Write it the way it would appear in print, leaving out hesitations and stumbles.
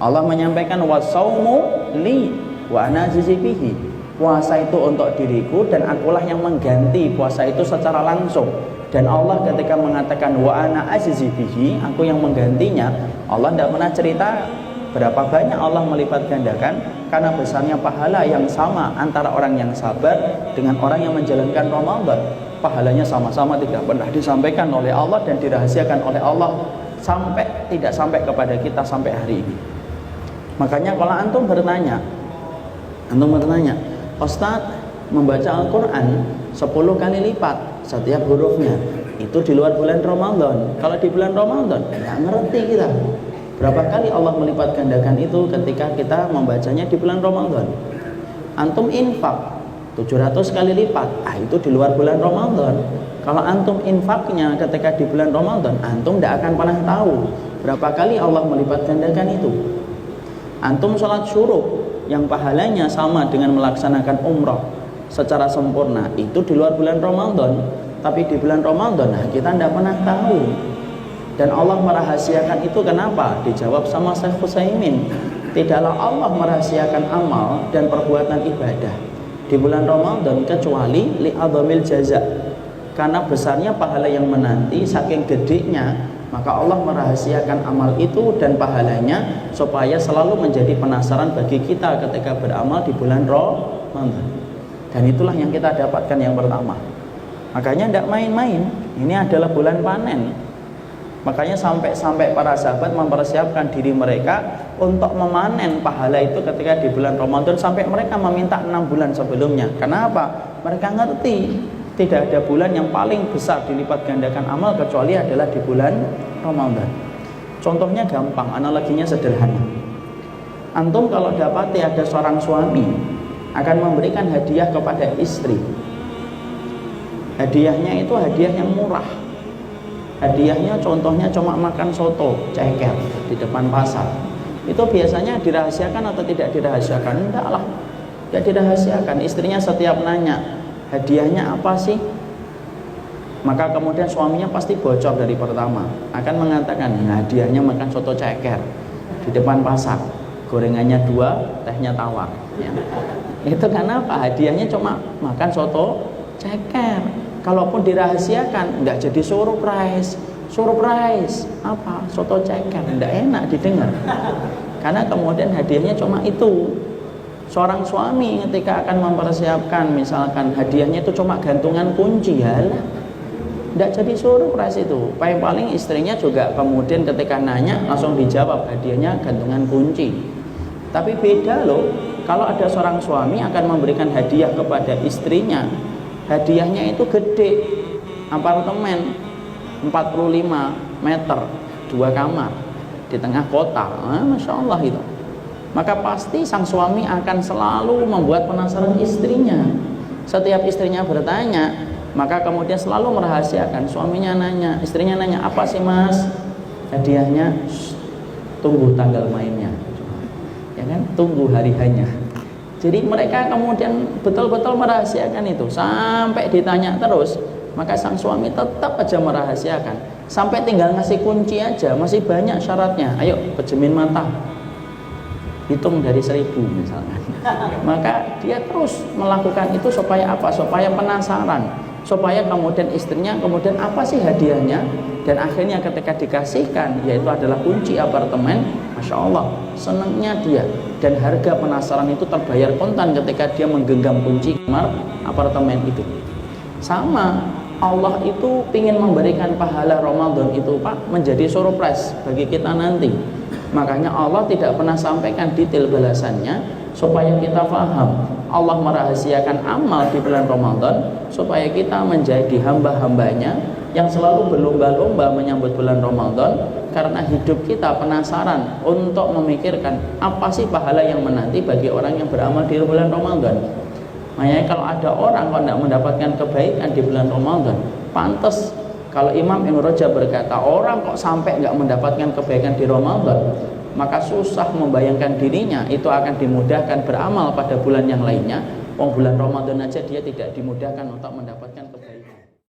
Allah menyampaikan wasaumu li wa ana ajzi bihi. Puasa itu untuk diriku dan akulah yang mengganti puasa itu secara langsung. Dan Allah ketika mengatakan wa ana ajzi bihi, aku yang menggantinya, Allah tidak pernah cerita berapa banyak Allah melipat gandakan, karena besarnya pahala yang sama antara orang yang sabar dengan orang yang menjalankan Ramadan. Pahalanya sama-sama, tidak pernah disampaikan oleh Allah dan dirahasiakan oleh Allah tidak sampai kepada kita sampai hari ini. Makanya kalau antum bertanya, Ustaz, membaca Al-Quran 10 kali lipat setiap hurufnya, itu di luar bulan Ramadan. Kalau di bulan Ramadan nggak ngerti kita berapa kali Allah melipat gandakan itu ketika kita membacanya di bulan Ramadan. Antum infak 700 kali lipat, itu di luar bulan Ramadan. Kalau antum infaknya ketika di bulan Ramadan, antum tidak akan pernah tahu berapa kali Allah melipat gandakan itu. Antum sholat syuruk yang pahalanya sama dengan melaksanakan umrah secara sempurna, itu di luar bulan Ramadan. Tapi di bulan Ramadan kita tidak pernah tahu. Dan Allah merahasiakan itu kenapa? Dijawab sama Syekh Utsaimin, tidaklah Allah merahasiakan amal dan perbuatan ibadah di bulan Ramadan kecuali li'adzamil jaza, karena besarnya pahala yang menanti, saking gedenya, maka Allah merahasiakan amal itu dan pahalanya supaya selalu menjadi penasaran bagi kita ketika beramal di bulan Ramadan. Dan itulah yang kita dapatkan yang pertama. Makanya tidak main-main, ini adalah bulan panen. Makanya sampai para sahabat mempersiapkan diri mereka untuk memanen pahala itu ketika di bulan Ramadan, sampai mereka meminta 6 bulan sebelumnya. Kenapa? Mereka ngerti tidak ada bulan yang paling besar dilipat gandakan amal kecuali adalah di bulan Ramadan. Contohnya gampang, analoginya sederhana. Antum kalau dapati ada seorang suami akan memberikan hadiah kepada istri, hadiahnya itu hadiah yang murah. Hadiahnya contohnya cuma makan soto ceker di depan pasar. Itu biasanya dirahasiakan atau tidak dirahasiakan? Enggak lah, tidak dirahasiakan. Istrinya setiap nanya, hadiahnya apa sih? Maka kemudian suaminya pasti bocor dari pertama, akan mengatakan, hadiahnya makan soto ceker di depan pasar, gorengannya 2, tehnya tawar ya. Itu kenapa? Hadiahnya cuma makan soto ceker. Kalaupun dirahasiakan, enggak jadi surprise. Surprise apa? Soto ceker, enggak enak didengar. Karena kemudian hadiahnya cuma itu. Seorang suami ketika akan mempersiapkan, misalkan hadiahnya itu cuma gantungan kunci, halah, enggak jadi surprise itu. Paling istrinya juga kemudian ketika nanya langsung dijawab, hadiahnya gantungan kunci. Tapi beda loh, kalau ada seorang suami akan memberikan hadiah kepada istrinya, hadiahnya itu gede, apartemen 45 meter, 2 kamar di tengah kota. Masya Allah itu. Maka pasti sang suami akan selalu membuat penasaran istrinya. Setiap istrinya bertanya, maka kemudian selalu merahasiakan. Suaminya nanya, istrinya nanya, apa sih mas hadiahnya? Tunggu tanggal mainnya, ya kan? Tunggu hari hanya. Jadi mereka kemudian betul-betul merahasiakan itu sampai ditanya terus, maka sang suami tetap aja merahasiakan sampai tinggal ngasih kunci aja masih banyak syaratnya. Ayo pejemin mata, hitung dari 1000 misalkan. Maka dia terus melakukan itu supaya apa? Supaya penasaran, supaya kemudian istrinya kemudian apa sih hadiahnya, dan akhirnya ketika dikasihkan yaitu adalah kunci apartemen, Masya Allah senangnya dia, dan harga penasaran itu terbayar kontan ketika dia menggenggam kunci kamar apartemen itu. Sama, Allah itu ingin memberikan pahala Ramadan itu Pak menjadi surprise bagi kita nanti. Makanya Allah tidak pernah sampaikan detail balasannya supaya kita paham. Allah merahasiakan amal di bulan Ramadan supaya kita menjadi hamba-hambanya yang selalu berlomba-lomba menyambut bulan Ramadan, karena hidup kita penasaran untuk memikirkan apa sih pahala yang menanti bagi orang yang beramal di bulan Ramadan. Makanya kalau ada orang kalau tidak mendapatkan kebaikan di bulan Ramadan, pantas kalau Imam Ibnu Rajab berkata, orang kok sampai nggak mendapatkan kebaikan di Ramadan, maka susah membayangkan dirinya itu akan dimudahkan beramal pada bulan yang lainnya. Bulan Ramadan aja dia tidak dimudahkan untuk mendapatkan kebaikan.